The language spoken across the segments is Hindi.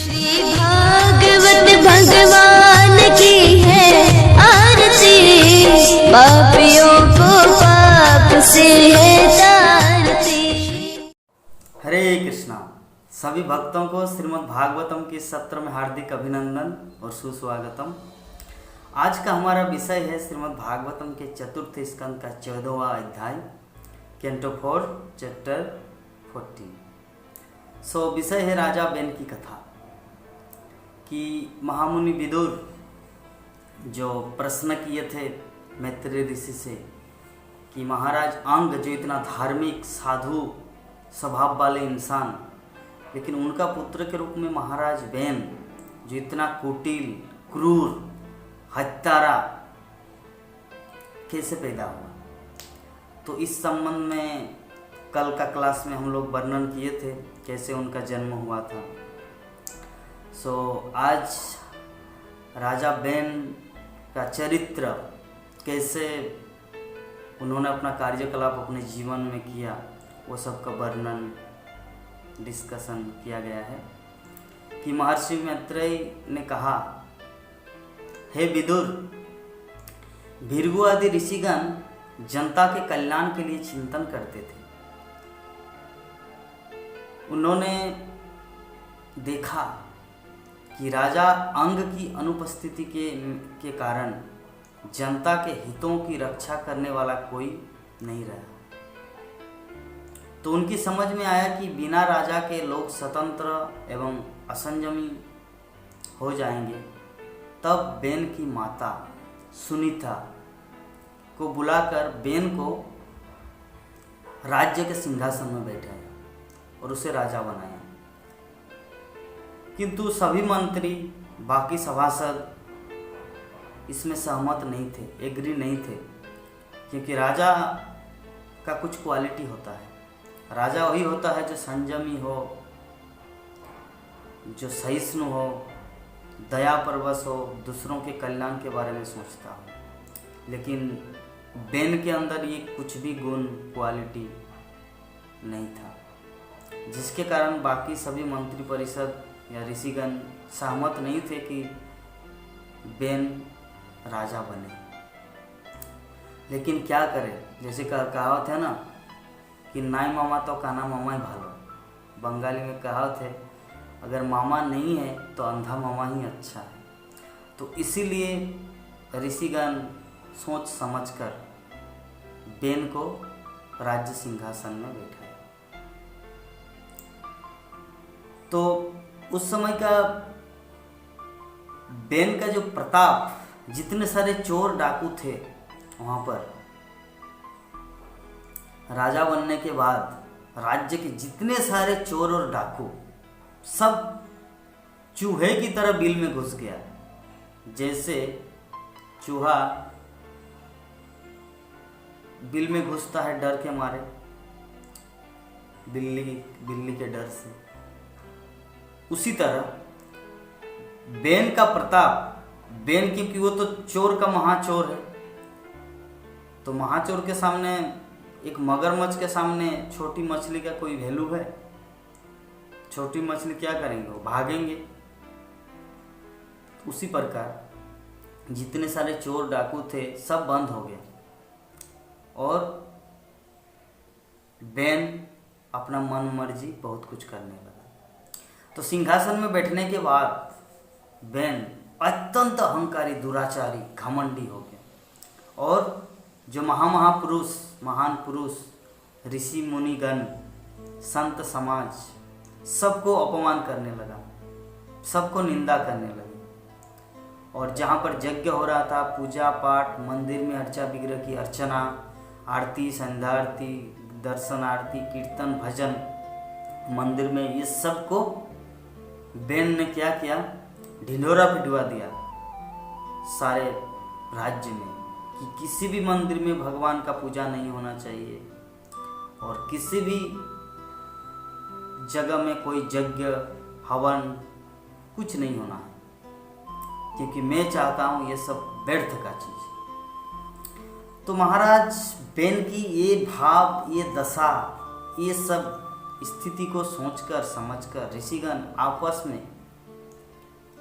श्री भागवत भगवान की है आरती, पापियों को पाप से है तारती। हरे कृष्णा। सभी भक्तों को श्रीमद् भागवतम के सत्र में हार्दिक अभिनंदन और सुस्वागतम। आज का हमारा विषय है श्रीमद् भागवतम के चतुर्थ स्कंद का 14वां अध्याय, कैंटो 4 चैप्टर 14। विषय है राजा बेन की कथा कि महामुनि विदुर जो प्रश्न किए थे मैत्रेय ऋषि से कि महाराज अंग जो इतना धार्मिक साधु स्वभाव वाले इंसान, लेकिन उनका पुत्र के रूप में महाराज बेन जो इतना कुटिल क्रूर हत्यारा कैसे पैदा हुआ। तो इस संबंध में कल का क्लास में हम लोग वर्णन किए थे कैसे उनका जन्म हुआ था। आज राजा बेन का चरित्र कैसे उन्होंने अपना कार्यकलाप अपने जीवन में किया, वो सब का वर्णन डिस्कशन किया गया है कि महर्षि मैत्रेय ने कहा, हे विदुर, भृगु आदि ऋषिगण जनता के कल्याण के लिए चिंतन करते थे। उन्होंने देखा कि राजा अंग की अनुपस्थिति के कारण जनता के हितों की रक्षा करने वाला कोई नहीं रहा। तो उनकी समझ में आया कि बिना राजा के लोग स्वतंत्र एवं असंयमी हो जाएंगे। तब बेन की माता सुनीता को बुलाकर बेन को राज्य के सिंहासन में बैठाया और उसे राजा बनाया। किंतु सभी मंत्री, बाकी सभासद इसमें सहमत नहीं थे, एग्री नहीं थे, क्योंकि राजा का कुछ क्वालिटी होता है। राजा वही होता है जो संयमी हो, जो सहिष्णु हो, दयापरवश हो, दूसरों के कल्याण के बारे में सोचता हो। लेकिन बेन के अंदर ये कुछ भी गुण क्वालिटी नहीं था, जिसके कारण बाकी सभी मंत्री परिषद या ऋषिगण सहमत नहीं थे कि बेन राजा बने। लेकिन क्या करें, जैसे कहावत है ना कि नाई मामा तो काना मामा ही भालो। बंगाली में कहावत है, अगर मामा नहीं है तो अंधा मामा ही अच्छा है। तो इसीलिए ऋषिगण सोच समझकर बेन को राज्य सिंहासन में बैठाया। तो उस समय का बेन का जो प्रताप, जितने सारे चोर डाकू थे वहां पर, राजा बनने के बाद राज्य के जितने सारे चोर और डाकू सब चूहे की तरह बिल में घुस गया। जैसे चूहा बिल में घुसता है डर के मारे, बिल्ली के डर से, उसी तरह बेन का प्रताप, बेन क्योंकि वो तो चोर का महाचोर है, तो महाचोर के सामने, एक मगरमच्छ के सामने छोटी मछली का कोई वैल्यू है? छोटी मछली क्या करेंगे, वो भागेंगे। उसी प्रकार जितने सारे चोर डाकू थे सब बंद हो गए और बेन अपना मन मर्जी बहुत कुछ करने लगा। तो सिंहासन में बैठने के बाद बेन अत्यंत अहंकारी, दुराचारी, घमंडी हो गया और जो महापुरुष, महान पुरुष, ऋषि मुनिगण, संत समाज, सबको अपमान करने लगा, सबको निंदा करने लगे। और जहाँ पर यज्ञ हो रहा था, पूजा पाठ, मंदिर में अर्चा विग्रह की अर्चना, आरती, संध्या आरती, दर्शन आरती, कीर्तन, भजन मंदिर में, ये सब को बेन ने क्या किया, ढिंढोरा पिटवा दिया सारे राज्य में कि किसी भी मंदिर में भगवान का पूजा नहीं होना चाहिए और किसी भी जगह में कोई यज्ञ, हवन कुछ नहीं होना है, क्योंकि मैं चाहता हूँ ये सब व्यर्थ का चीज़। तो महाराज बेन की ये भाव, ये दशा, ये सब स्थिति को सोचकर समझकर ऋषिगण आपस में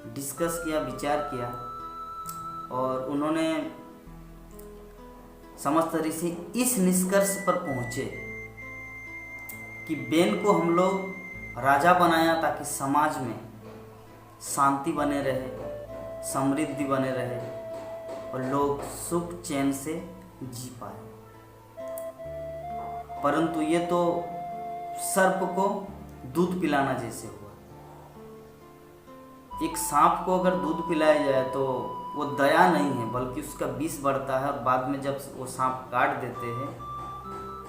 डिस्कस किया, विचार किया, और उन्होंने समस्त ऋषि इस निष्कर्ष पर पहुँचे कि बेन को हम लोग राजा बनाया ताकि समाज में शांति बने रहे, समृद्धि बने रहे और लोग सुख चैन से जी पाए। परंतु ये तो सर्प को दूध पिलाना जैसे हुआ। एक सांप को अगर दूध पिलाया जाए तो वो दया नहीं है, बल्कि उसका विष बढ़ता है, और बाद में जब वो सांप काट देते हैं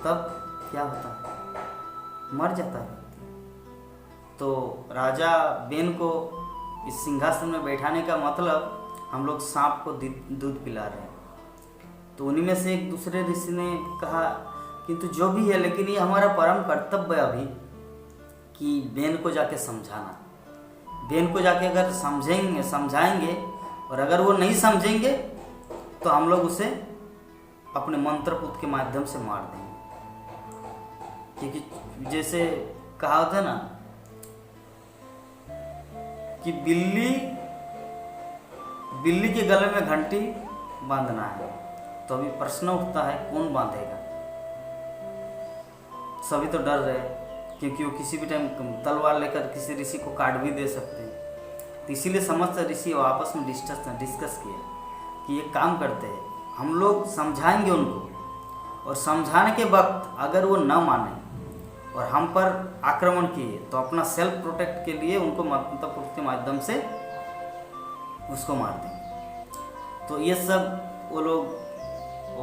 तब क्या होता है, मर जाता है। तो राजा बेन को इस सिंहासन में बैठाने का मतलब हम लोग सांप को दूध पिला रहे हैं। तो उन्हीं में से एक दूसरे ऋषि ने कहा किंतु जो भी है, लेकिन ये हमारा परम कर्तव्य है अभी कि बेन को जाके समझाना। बेन को जाके अगर समझाएंगे और अगर वो नहीं समझेंगे तो हम लोग उसे अपने मंत्रपुत के माध्यम से मार देंगे। क्योंकि जैसे कहा होता है ना कि बिल्ली के गले में घंटी बांधना है, तो अभी प्रश्न उठता है कौन बांधेगा। सभी तो डर रहे क्योंकि वो किसी भी टाइम तलवार लेकर किसी ऋषि को काट भी दे सकते हैं। तो इसीलिए समस्त ऋषि आपस में डिस्कस किया कि ये काम करते हैं, हम लोग समझाएंगे उनको, और समझाने के वक्त अगर वो न माने और हम पर आक्रमण किए तो अपना सेल्फ प्रोटेक्ट के लिए उनको मंत्रपुत के माध्यम से उसको मार देंगे। तो ये सब वो लोग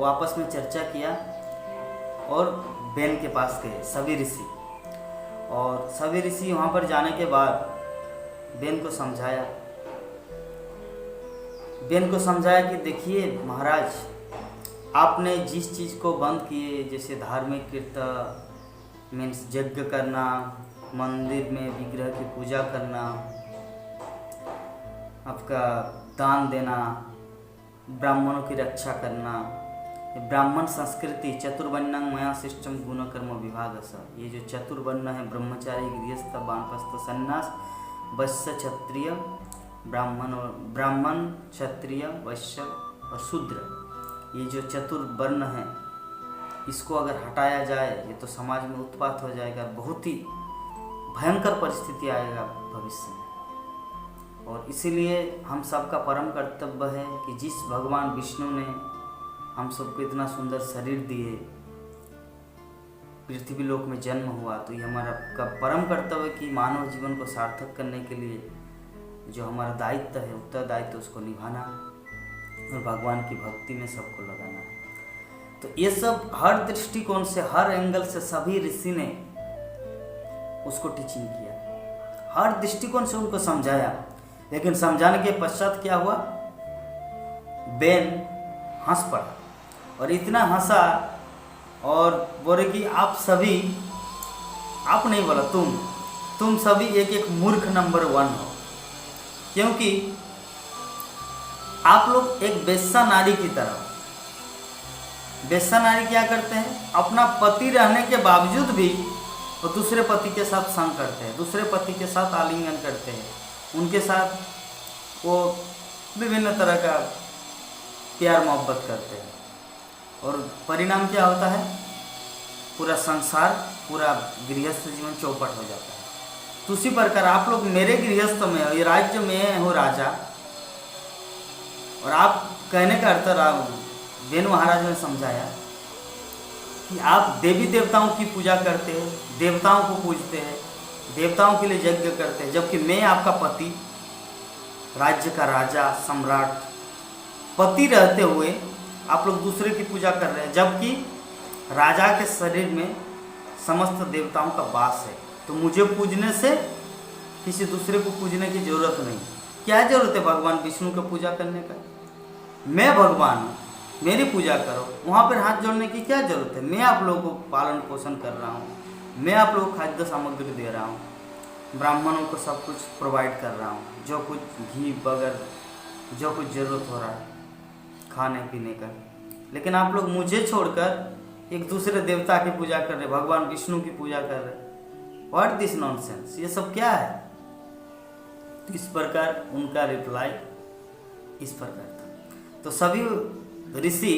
आपस में चर्चा किया और बेन के पास गए सभी ऋषि, और सभी ऋषि वहाँ पर जाने के बाद बेन को समझाया कि देखिए महाराज, आपने जिस चीज़ को बंद किए, जैसे धार्मिक कृत्य मीन्स यज्ञ करना, मंदिर में विग्रह की पूजा करना, आपका दान देना, ब्राह्मणों की रक्षा करना, ब्राह्मण संस्कृति चतुर्वर्ण्यं मया शिष्टम गुण कर्म विभाग। ये जो चतुर्वर्ण है, ब्रह्मचारी, गृहस्थ, वानप्रस्थ, सन्यास, वैश्य, क्षत्रिय, ब्राह्मण, क्षत्रिय, वैश्य और शूद्र, ये जो चतुर्वर्ण है, इसको अगर हटाया जाए ये तो समाज में उत्पात हो जाएगा, बहुत ही भयंकर परिस्थिति आएगा भविष्य में। और इसीलिए हम सबका परम कर्तव्य है कि जिस भगवान विष्णु ने हम सबको इतना सुंदर शरीर दिए, पृथ्वी लोक में जन्म हुआ, तो ये हमारा परम कर्तव्य कि मानव जीवन को सार्थक करने के लिए जो हमारा दायित्व है, उत्तरदायित्व, उसको निभाना और भगवान की भक्ति में सबको लगाना है। तो ये सब हर दृष्टिकोण से, हर एंगल से सभी ऋषि ने उसको टीचिंग किया, हर दृष्टिकोण से उनको समझाया। लेकिन समझाने के पश्चात क्या हुआ, बेन हंस पड़ा, और इतना हंसा और बोले कि आप सभी, आप नहीं बोला, तुम सभी एक मूर्ख नंबर 1 हो, क्योंकि आप लोग एक वेश्या नारी की तरह हो। वेश्या नारी क्या करते हैं, अपना पति रहने के बावजूद भी वो दूसरे पति के साथ संग करते हैं, दूसरे पति के साथ आलिंगन करते हैं, उनके साथ वो विभिन्न तरह का प्यार मोहब्बत करते हैं, और परिणाम क्या होता है, पूरा संसार, पूरा गृहस्थ जीवन चौपट हो जाता है। तो उसी प्रकार आप लोग मेरे गृहस्थ में हो, ये राज्य में हो राजा, और आप कहने का अर्थ बेन महाराज ने समझाया कि आप देवी देवताओं की पूजा करते हैं, देवताओं को पूजते हैं, देवताओं के लिए यज्ञ करते हैं, जबकि मैं आपका पति, राज्य का राजा, सम्राट, पति रहते हुए आप लोग दूसरे की पूजा कर रहे हैं, जबकि राजा के शरीर में समस्त देवताओं का वास है। तो मुझे पूजने से किसी दूसरे को पूजने की जरूरत नहीं। क्या जरूरत है भगवान विष्णु की पूजा करने का? मैं भगवान हूँ, मेरी पूजा करो, वहाँ पर हाथ जोड़ने की क्या जरूरत है? मैं आप लोगों को पालन पोषण कर रहा हूँ, मैं आप लोगों को खाद्य सामग्री दे रहा हूँ, ब्राह्मणों को सब कुछ प्रोवाइड कर रहा हूँ, जो कुछ घी बगर जो कुछ ज़रूरत हो रहा है खाने पीने का। लेकिन आप लोग मुझे छोड़कर एक दूसरे देवता की पूजा कर रहे, भगवान विष्णु की पूजा कर रहे। व्हाट दिस नॉनसेंस, ये सब क्या है? तो इस प्रकार उनका रिप्लाई इस प्रकार था। तो सभी ऋषि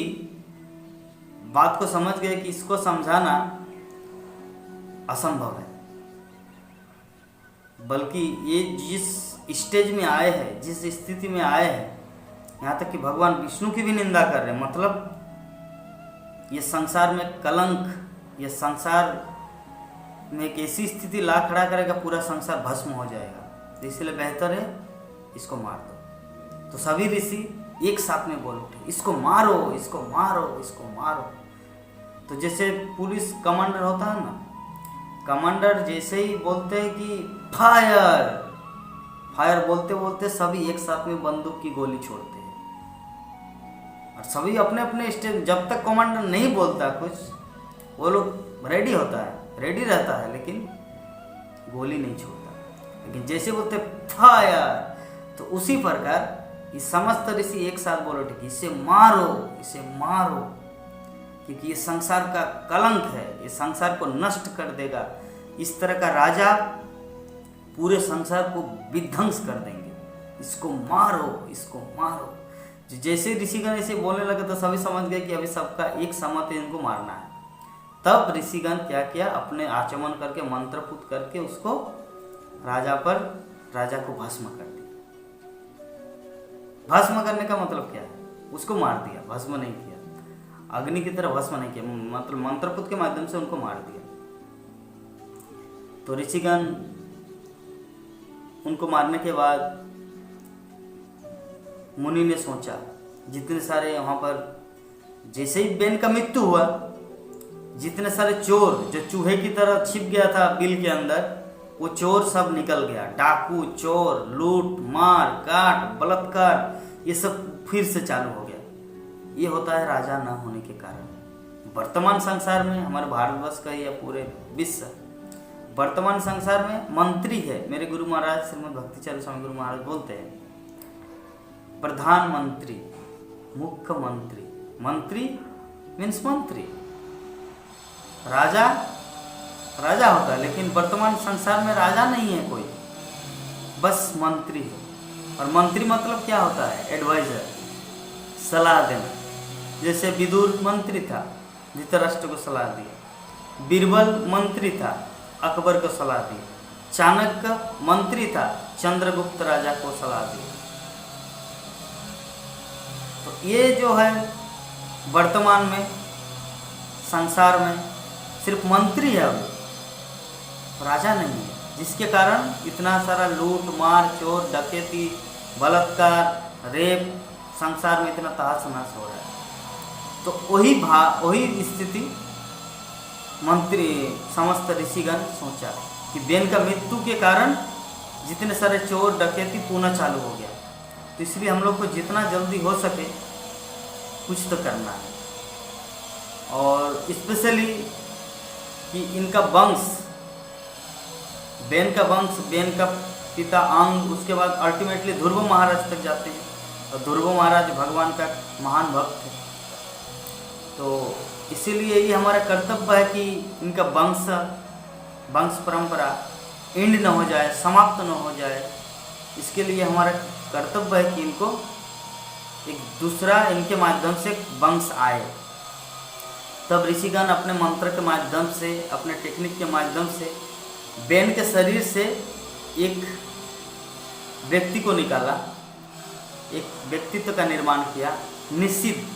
बात को समझ गए कि इसको समझाना असंभव है, बल्कि ये जिस स्टेज में आए हैं, जिस स्थिति में आए हैं, यहाँ तक कि भगवान विष्णु की भी निंदा कर रहे हैं, मतलब ये संसार में कलंक, ये संसार में एक ऐसी स्थिति ला खड़ा करेगा, पूरा संसार भस्म हो जाएगा, तो इसलिए बेहतर है इसको मार दो। तो सभी ऋषि एक साथ में बोल उठे, इसको मारो, इसको मारो, इसको मारो। तो जैसे पुलिस कमांडर होता है ना, कमांडर जैसे ही बोलते हैं कि फायर, फायर बोलते बोलते सभी एक साथ में बंदूक की गोली छोड़ते हैं, और सभी अपने अपने स्टेज, जब तक कमांडर नहीं बोलता कुछ, वो लोग रेडी होता है, रेडी रहता है, लेकिन गोली नहीं छोड़ता। लेकिन जैसे बोलते फायर, तो उसी प्रकार ये समस्त ऋषि एक साथ बोल उठे कि इसे मारो, इसे मारो, क्योंकि ये संसार का कलंक है, ये संसार को नष्ट कर देगा। इस तरह का राजा पूरे संसार को विध्वंस कर देंगे, इसको मारो, इसको मारो। जैसे ऋषिगण ऐसे बोलने लगे तो सभी समझ गए कि अभी सबका एक सहमत है, इनको मारना है। तब ऋषिगण क्या किया, अपने आचमन करके मंत्रपुत करके उसको राजा को भस्म कर दिया। भस्म करने का मतलब क्या है, उसको मार दिया, भस्म नहीं किया, अग्नि की तरह भस्म नहीं किया, मतलब मंत्रपुत के माध्यम से उनको मार दिया। तो ऋषिगण उनको मारने के बाद मुनि ने सोचा, जितने सारे वहां पर जैसे ही बेन का मृत्यु हुआ, जितने सारे चोर जो चूहे की तरह छिप गया था बिल के अंदर, वो चोर सब निकल गया। डाकू, चोर, लूट, मार काट, बलात्कार, ये सब फिर से चालू हो गया। ये होता है राजा न होने के कारण। वर्तमान संसार में, हमारे भारतवर्ष का या पूरे विश्व, वर्तमान संसार में मंत्री है। मेरे गुरु महाराज श्रीमद् भक्तिचार्य स्वामी गुरु महाराज बोलते हैं, प्रधानमंत्री, मुख्यमंत्री, मंत्री मीन्स मंत्री, राजा राजा होता है, लेकिन वर्तमान संसार में राजा नहीं है कोई, बस मंत्री है। और मंत्री मतलब क्या होता है, एडवाइजर, सलाह देना। जैसे विदुर मंत्री था, धृतराष्ट्र को सलाह दिया। बीरबल मंत्री था, अकबर को सलाह दी। चाणक्य मंत्री था, चंद्रगुप्त राजा को सलाह दी। तो ये जो है वर्तमान में संसार में सिर्फ मंत्री है, अभी राजा नहीं है, जिसके कारण इतना सारा लूट मार, चोर, डकैती, बलात्कार, रेप संसार में इतना तहस नहस हो रहा है। तो वही स्थिति मंत्री समस्त ऋषिगण सोचा कि बेन का मृत्यु के कारण जितने सारे चोर डकैती पुनः चालू हो गया, तो इसलिए हम लोग को जितना जल्दी हो सके कुछ तो करना है। और स्पेशली कि इनका वंश, बेन का वंश, बेन का पिता अंग, उसके बाद अल्टीमेटली ध्रुव महाराज तक जाते हैं, और ध्रुव महाराज भगवान का महान भक्त है। तो इसीलिए ये हमारा कर्तव्य है कि इनका वंश परंपरा एंड न हो जाए, समाप्त न हो जाए। इसके लिए हमारा कर्तव्य है कि इनको एक दूसरा, इनके माध्यम से वंश आए। तब ऋषिगण अपने मंत्र के माध्यम से, अपने टेक्निक के माध्यम से बेन के शरीर से एक व्यक्ति को निकाला, एक व्यक्तित्व का निर्माण किया, निश्चित।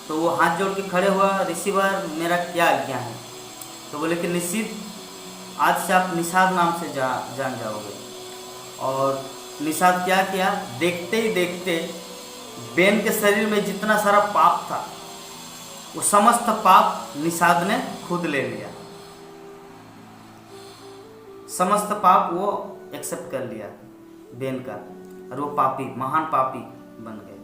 तो वो हाथ जोड़ के खड़े हुआ, ऋषिवर मेरा क्या आज्ञा है? तो बोले कि निश्चित आज से आप निषाद नाम से जान जाओगे। और निषाद क्या किया, देखते ही देखते बेन के शरीर में जितना सारा पाप था, वो समस्त पाप निषाद ने खुद ले लिया, समस्त पाप वो एक्सेप्ट कर लिया बेन का, और वो पापी, महान पापी बन गए।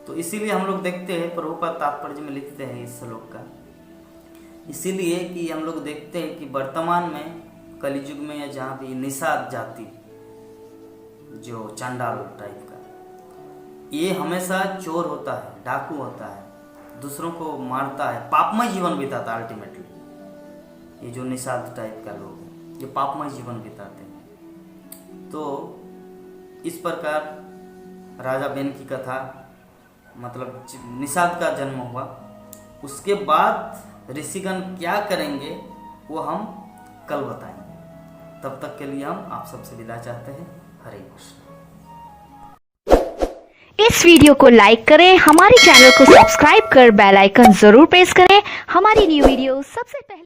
तो इसीलिए हम लोग देखते हैं, प्रभुपाद तात्पर्य में लिखते हैं इस श्लोक का, इसीलिए कि हम लोग देखते हैं कि वर्तमान में कलियुग में या जहाँ भी निषाद जाति, जो चंडाल टाइप का, ये हमेशा चोर होता है, डाकू होता है, दूसरों को मारता है, पापमय जीवन बिताता है। अल्टीमेटली ये जो निषाद टाइप का लोग हैं, ये पापमय जीवन बिताते हैं। तो इस प्रकार राजा बेन की कथा मतलब निषाद का जन्म हुआ। उसके बाद ऋषिगण क्या करेंगे वो हम कल बताएंगे। तब तक के लिए हम आप सबसे विदा चाहते हैं। हरे कृष्ण। इस वीडियो को लाइक करें, हमारे चैनल को सब्सक्राइब कर बेल आइकन जरूर प्रेस करें हमारी न्यू वीडियो सबसे पहले।